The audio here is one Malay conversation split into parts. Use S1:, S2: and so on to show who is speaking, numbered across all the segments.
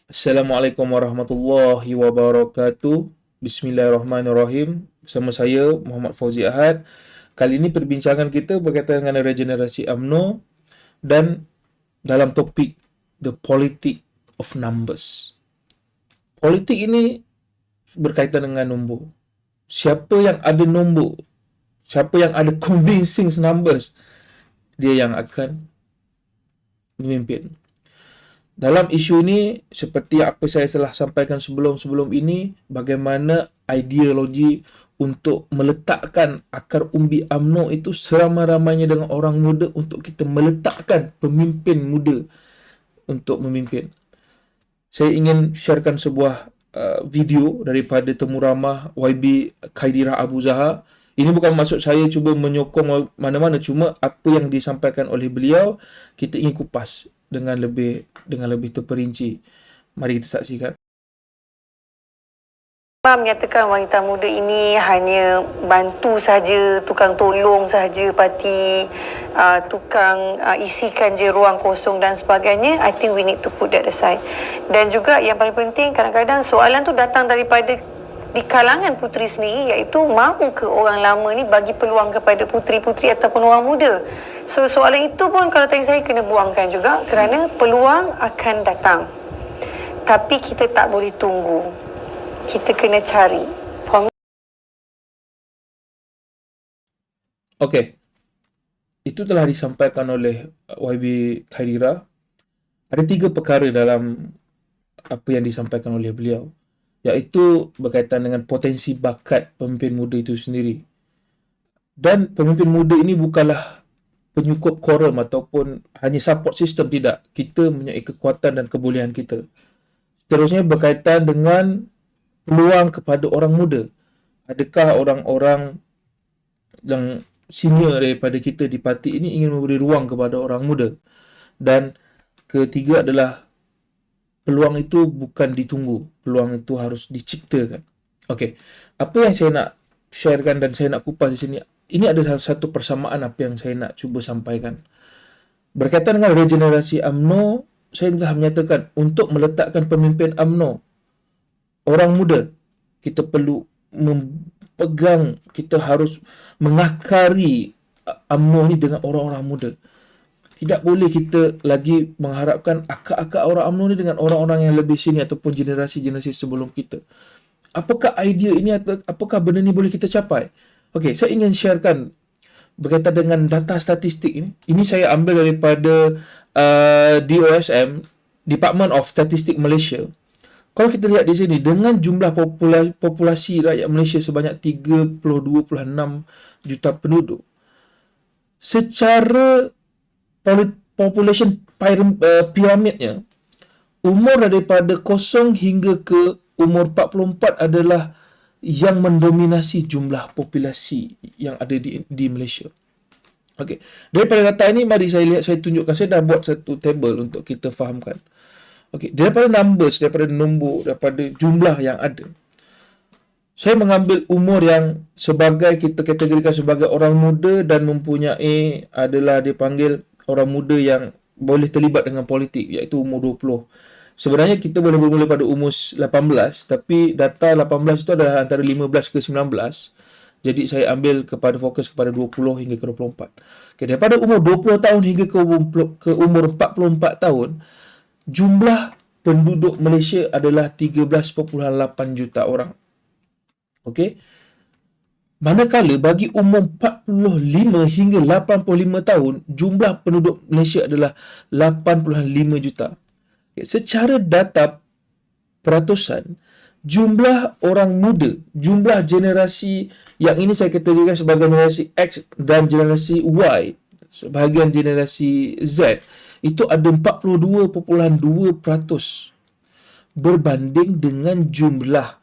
S1: Assalamualaikum warahmatullahi wabarakatuh. Bismillahirrahmanirrahim. Bersama saya Muhammad Fauzi Ahad. Kali ini perbincangan kita berkaitan dengan regenerasi UMNO dan dalam topik The Politic of Numbers. Politik ini berkaitan dengan nombor. Siapa yang ada nombor, siapa yang ada convincing numbers, dia yang akan memimpin. Dalam isu ini, seperti apa saya telah sampaikan sebelum-sebelum ini, bagaimana ideologi untuk meletakkan akar umbi UMNO itu seramai-ramainya dengan orang muda untuk kita meletakkan pemimpin muda untuk memimpin. Saya ingin sharekan sebuah video daripada temu ramah YB Khairira Abu Zahar. Ini bukan maksud saya cuba menyokong mana-mana, cuma apa yang disampaikan oleh beliau kita ingin kupas dengan lebih terperinci. Mari kita saksikan.
S2: Imam menyatakan wanita muda ini hanya bantu saja, tukang tolong saja parti, tukang isikan je ruang kosong dan sebagainya. I think we need to put that aside. Dan juga yang paling penting, kadang-kadang soalan tu datang daripada di kalangan puteri sendiri, iaitu mahu ke orang lama ni bagi peluang kepada puteri-puteri ataupun orang muda. So soalan itu pun kalau tanya saya kena buangkan juga, kerana peluang akan datang. Tapi kita tak boleh tunggu. Kita kena cari.
S1: Okey. Itu telah disampaikan oleh YB Khairira. Ada 3 perkara dalam apa yang disampaikan oleh beliau, iaitu berkaitan dengan potensi bakat pemimpin muda itu sendiri. Dan pemimpin muda ini bukanlah penyukup quorum ataupun hanya support system, tidak. Kita mempunyai kekuatan dan kebolehan kita. Seterusnya berkaitan dengan peluang kepada orang muda. Adakah orang-orang yang senior daripada kita di parti ini ingin memberi ruang kepada orang muda? Dan ketiga adalah peluang itu bukan ditunggu, peluang itu harus diciptakan. Okey, apa yang saya nak sharekan dan saya nak kupas di sini, ini ada satu persamaan apa yang saya nak cuba sampaikan. Berkaitan dengan regenerasi UMNO, saya telah menyatakan untuk meletakkan pemimpin UMNO, orang muda, kita perlu memegang, kita harus mengakari UMNO ni dengan orang-orang muda. Tidak boleh kita lagi mengharapkan akar-akar orang UMNO ni dengan orang-orang yang lebih senior ataupun generasi-generasi sebelum kita. Apakah idea ini atau apakah benda ni boleh kita capai? Okey, saya ingin sharekan berkaitan dengan data statistik ini. Ini saya ambil daripada DOSM, Department of Statistics Malaysia. Kalau kita lihat di sini, dengan jumlah populasi rakyat Malaysia sebanyak 32.6 juta penduduk, secara population piramidnya, umur daripada 0 hingga ke umur 44 adalah yang mendominasi jumlah populasi yang ada di Malaysia. Okey, daripada data ini mari saya tunjukkan. Saya dah buat satu table untuk kita fahamkan. Okey, daripada numbers, daripada nombor, daripada jumlah yang ada, saya mengambil umur yang sebagai kita kategorikan sebagai orang muda dan mempunyai adalah dipanggil orang muda yang boleh terlibat dengan politik, iaitu umur 20. Sebenarnya kita boleh bermula pada umur 18, tapi data 18 itu adalah antara 15 ke 19. Jadi saya ambil fokus kepada 20 hingga ke 24. Okay, daripada umur 20 tahun hingga ke umur 44 tahun, jumlah penduduk Malaysia adalah 13.8 juta orang. Okey. Manakala bagi umur 45 hingga 85 tahun, jumlah penduduk Malaysia adalah 85 juta. Okay. Secara data peratusan, jumlah orang muda, jumlah generasi yang ini saya kategorikan sebagai generasi X dan generasi Y, sebahagian generasi Z, itu ada 42.2% berbanding dengan jumlah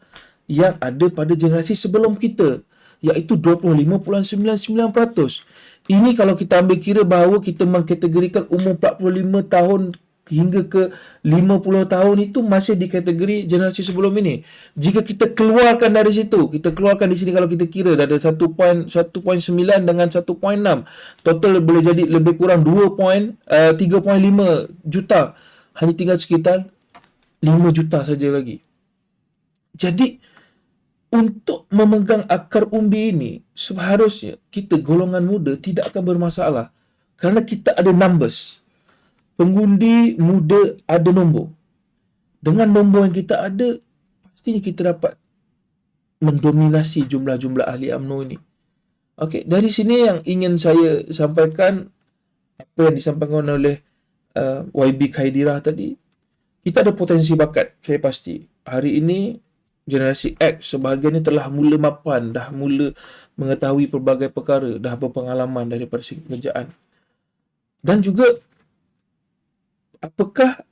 S1: yang ada pada generasi sebelum kita, iaitu 25.99%. Ini kalau kita ambil kira bahawa kita mengkategorikan umur 45 tahun hingga ke 50 tahun itu masih di kategori generasi sebelum ini. Jika kita keluarkan dari situ, kita keluarkan di sini, kalau kita kira ada 1.9 dengan 1.6, total boleh jadi lebih kurang 3.5 juta. Hanya tinggal sekitar 5 juta saja lagi. Jadi, untuk memegang akar umbi ini, seharusnya kita golongan muda tidak akan bermasalah. Kerana kita ada numbers. Pengundi muda ada nombor. Dengan nombor yang kita ada, pastinya kita dapat mendominasi jumlah-jumlah ahli UMNO ini. Okey, dari sini yang ingin saya sampaikan, apa yang disampaikan oleh YB Khaidirah tadi, kita ada potensi bakat, saya pasti. Hari ini, generasi X sebahagiannya telah mula mapan, dah mula mengetahui pelbagai perkara, dah berpengalaman daripada segi pekerjaan. Dan juga, apakah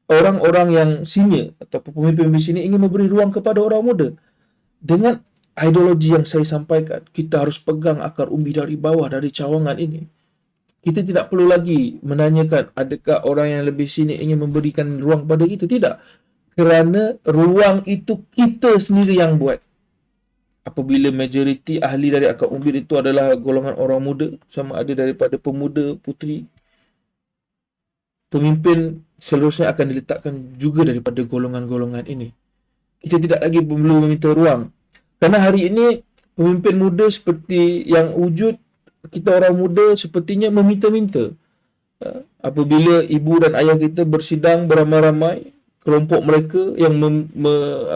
S1: orang-orang yang senior atau pemimpin-pemimpin sini ingin memberi ruang kepada orang muda? Dengan ideologi yang saya sampaikan, kita harus pegang akar umbi dari bawah, dari cawangan ini. Kita tidak perlu lagi menanyakan adakah orang yang lebih sini ingin memberikan ruang pada kita. Tidak. Kerana ruang itu kita sendiri yang buat. Apabila majoriti ahli dari akar umbi itu adalah golongan orang muda, sama ada daripada pemuda, puteri, pemimpin seterusnya akan diletakkan juga daripada golongan-golongan ini. Kita tidak lagi perlu meminta ruang. Kerana hari ini, pemimpin muda seperti yang wujud, kita orang muda sepertinya meminta-minta. Apabila ibu dan ayah kita bersidang beramai-ramai, kelompok mereka yang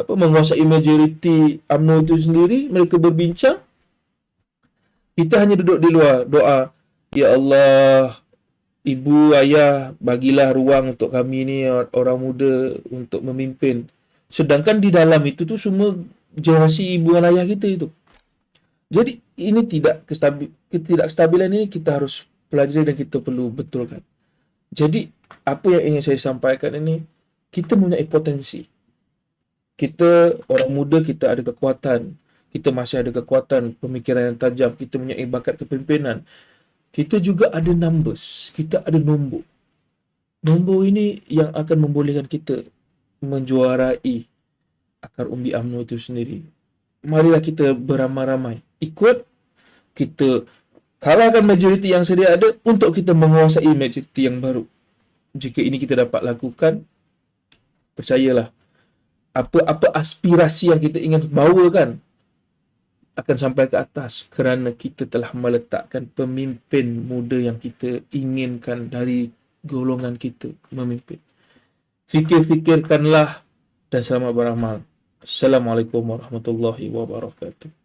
S1: menguasai majoriti UMNO itu sendiri, mereka berbincang, kita hanya duduk di luar, doa, Ya Allah, ibu, ayah, bagilah ruang untuk kami ni orang muda untuk memimpin. Sedangkan di dalam itu tu semua generasi ibu dan ayah kita itu. Jadi ini ketidakstabilan ini kita harus pelajari dan kita perlu betulkan. Jadi apa yang ingin saya sampaikan ini, kita mempunyai potensi. Kita orang muda, kita ada kekuatan. Kita masih ada kekuatan pemikiran yang tajam. Kita mempunyai bakat kepimpinan. Kita juga ada numbers. Kita ada nombor. Nombor ini yang akan membolehkan kita menjuarai akar umbi UMNO itu sendiri. Marilah kita beramai-ramai. Ikut, kita kalahkan majoriti yang sedia ada untuk kita menguasai majoriti yang baru. Jika ini kita dapat lakukan, percayalah, apa-apa aspirasi yang kita ingin bawakan akan sampai ke atas kerana kita telah meletakkan pemimpin muda yang kita inginkan dari golongan kita memimpin. Fikir-fikirkanlah dan selamat beramal. Assalamualaikum warahmatullahi wabarakatuh.